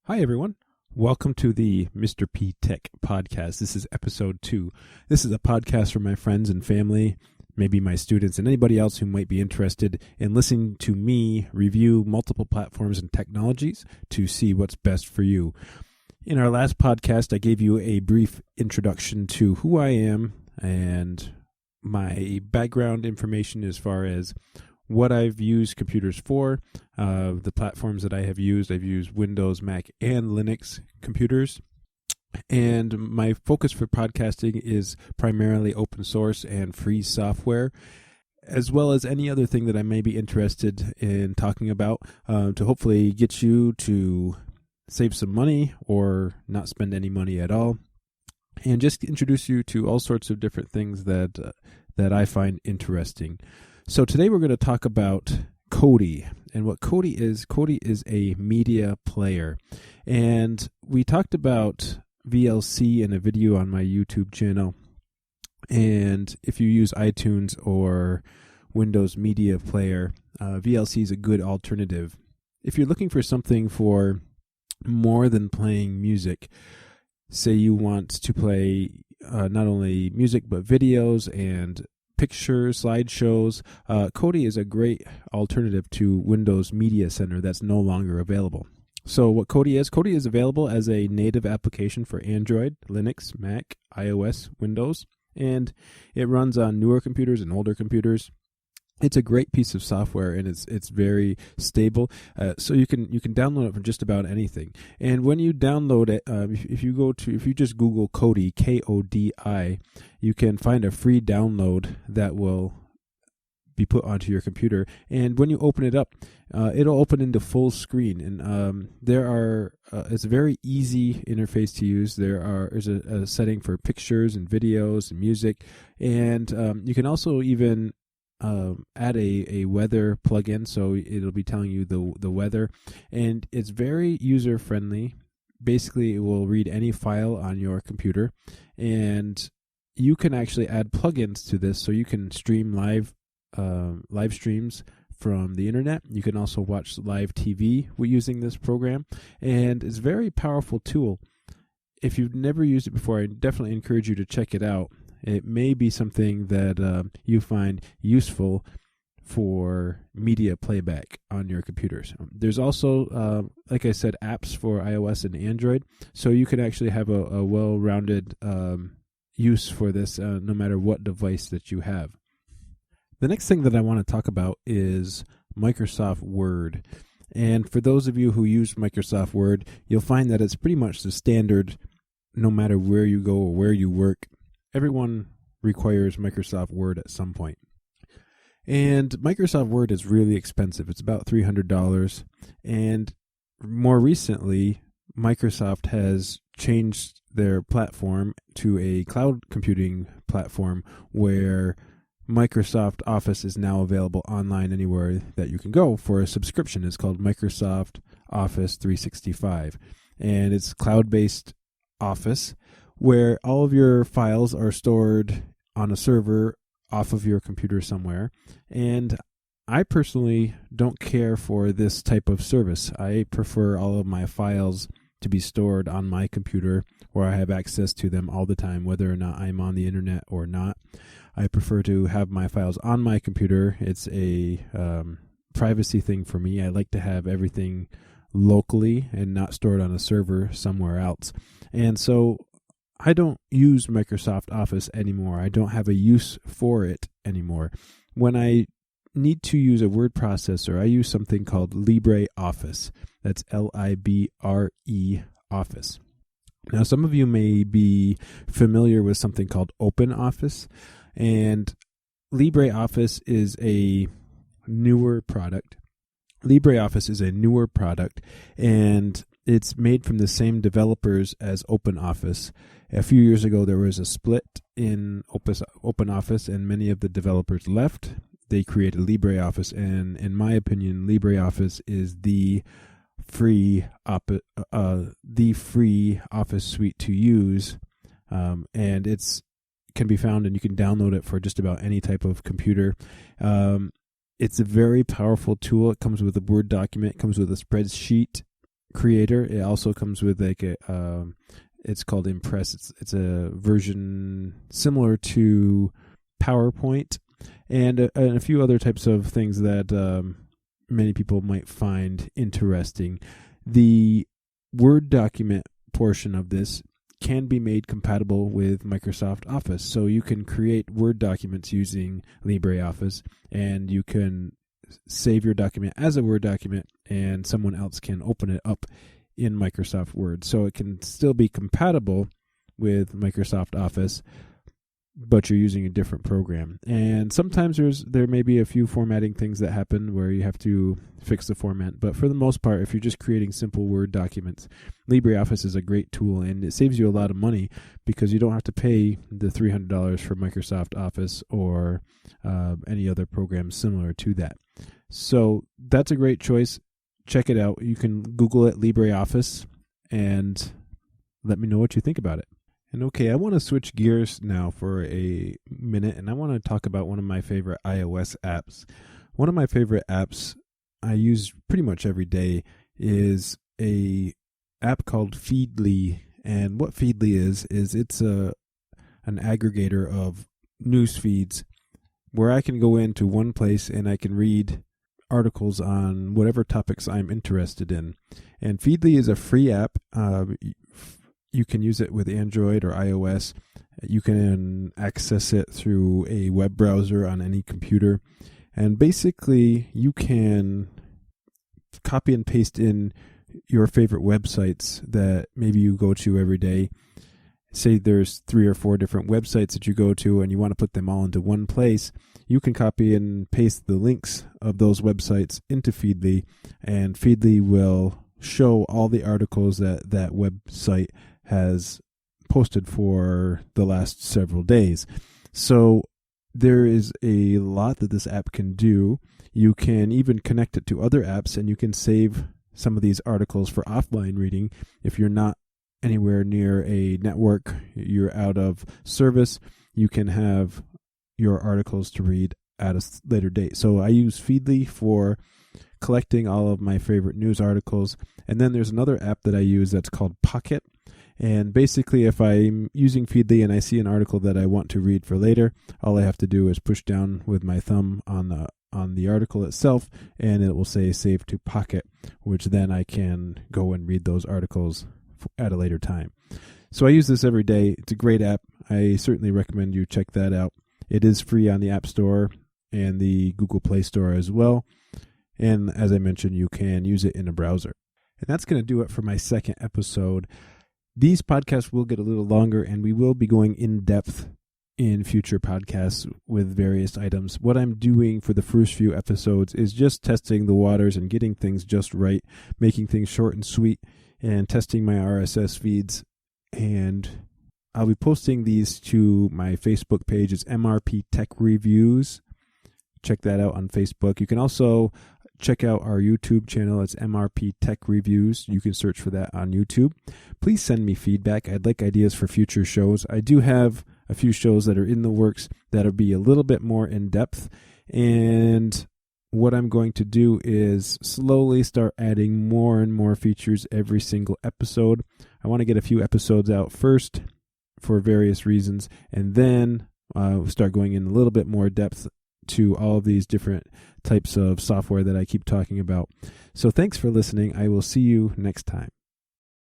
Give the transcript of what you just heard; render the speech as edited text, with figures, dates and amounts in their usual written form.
Hi, everyone. Welcome to the MrpTech Podcast. This is episode 2. This is a podcast for my friends and family, maybe my students, and anybody else who might be interested in listening to me review multiple platforms and technologies to see what's best for you. In our last podcast, I gave you a brief introduction to who I am and my background information as far as what I've used computers for, the platforms that I have used. I've used Windows, Mac, and Linux computers. And my focus for podcasting is primarily open source and free software, as well as any other thing that I may be interested in talking about to hopefully get you to save some money or not spend any money at all, and just introduce you to all sorts of different things that I find interesting. So today we're going to talk about Kodi and what Kodi is. Kodi is a media player, and we talked about VLC in a video on my YouTube channel. And if you use iTunes or Windows Media Player, VLC is a good alternative. If you're looking for something for more than playing music, say you want to play not only music but videos and pictures, slideshows, Kodi is a great alternative to Windows Media Center that's no longer available. So what Kodi is available as a native application for Android, Linux, Mac, iOS, Windows, and it runs on newer computers and older computers. It's a great piece of software, and it's very stable. So you can download it from just about anything. And when you download it, if you just Google Kodi, Kodi, you can find a free download that will be put onto your computer. And when you open it up, it'll open into full screen. And it's a very easy interface to use. There's a setting for pictures and videos and music, and you can also even add a weather plugin, so it'll be telling you the weather, and it's very user friendly. Basically, it will read any file on your computer, and you can actually add plugins to this, so you can stream live streams from the internet. You can also watch live TV using this program, and it's a very powerful tool. If you've never used it before, I definitely encourage you to check it out. It may be something that you find useful for media playback on your computers. There's also, like I said, apps for iOS and Android, so you can actually have a well-rounded use for this no matter what device that you have. The next thing that I want to talk about is Microsoft Word. And for those of you who use Microsoft Word, you'll find that it's pretty much the standard no matter where you go or where you work. Everyone requires Microsoft Word at some point. And Microsoft Word is really expensive. It's about $300. And more recently, Microsoft has changed their platform to a cloud computing platform where Microsoft Office is now available online anywhere that you can go for a subscription. It's called Microsoft Office 365. And it's cloud-based Office, where all of your files are stored on a server off of your computer somewhere. And I personally don't care for this type of service. I prefer all of my files to be stored on my computer where I have access to them all the time, whether or not I'm on the internet or not. I prefer to have my files on my computer. It's a privacy thing for me. I like to have everything locally and not stored on a server somewhere else. And so I don't use Microsoft Office anymore. I don't have a use for it anymore. When I need to use a word processor, I use something called LibreOffice. That's Libre Office. Now, some of you may be familiar with something called OpenOffice, and LibreOffice is a newer product. LibreOffice is a newer product, and it's made from the same developers as OpenOffice. A few years ago, there was a split in OpenOffice, and many of the developers left. They created LibreOffice, and in my opinion, LibreOffice is the free Office suite to use, and it's can be found, and you can download it for just about any type of computer. It's a very powerful tool. It comes with a Word document, it comes with a spreadsheet, creator. It also comes with like it's called Impress. It's a version similar to PowerPoint and a few other types of things that many people might find interesting. The Word document portion of this can be made compatible with Microsoft Office. So you can create Word documents using LibreOffice, and you can save your document as a Word document, and someone else can open it up in Microsoft Word. So it can still be compatible with Microsoft Office, but you're using a different program. And sometimes there may be a few formatting things that happen where you have to fix the format. But for the most part, if you're just creating simple Word documents, LibreOffice is a great tool, and it saves you a lot of money because you don't have to pay the $300 for Microsoft Office or any other program similar to that. So that's a great choice. Check it out. You can Google it, LibreOffice, and let me know what you think about it. And okay, I want to switch gears now for a minute, and I want to talk about one of my favorite iOS apps. One of my favorite apps I use pretty much every day is a app called Feedly. And what Feedly is it's an aggregator of news feeds where I can go into one place and I can read articles on whatever topics I'm interested in. And Feedly is a free app. You can use it with Android or iOS. You can access it through a web browser on any computer. And basically, you can copy and paste in your favorite websites that maybe you go to every day. Say there's 3 or 4 different websites that you go to and you want to put them all into one place. You can copy and paste the links of those websites into Feedly, and Feedly will show all the articles that website has posted for the last several days. So there is a lot that this app can do. You can even connect it to other apps, and you can save some of these articles for offline reading. If you're not anywhere near a network, you're out of service, you can have your articles to read at a later date. So I use Feedly for collecting all of my favorite news articles. And then there's another app that I use that's called Pocket. And basically, if I'm using Feedly and I see an article that I want to read for later, all I have to do is push down with my thumb on the article itself, and it will say Save to Pocket, which then I can go and read those articles at a later time. So I use this every day. It's a great app. I certainly recommend you check that out. It is free on the App Store and the Google Play Store as well. And as I mentioned, you can use it in a browser. And that's going to do it for my second episode. These podcasts will get a little longer, and we will be going in depth in future podcasts with various items. What I'm doing for the first few episodes is just testing the waters and getting things just right, making things short and sweet, and testing my RSS feeds. And I'll be posting these to my Facebook page. It's MrpTech Reviews. Check that out on Facebook. You can also check out our YouTube channel. It's MrpTech Reviews. You can search for that on YouTube. Please send me feedback. I'd like ideas for future shows. I do have a few shows that are in the works that'll be a little bit more in depth. And what I'm going to do is slowly start adding more and more features every single episode. I want to get a few episodes out first for various reasons, and then start going in a little bit more depth to all of these different types of software that I keep talking about. So thanks for listening. I will see you next time.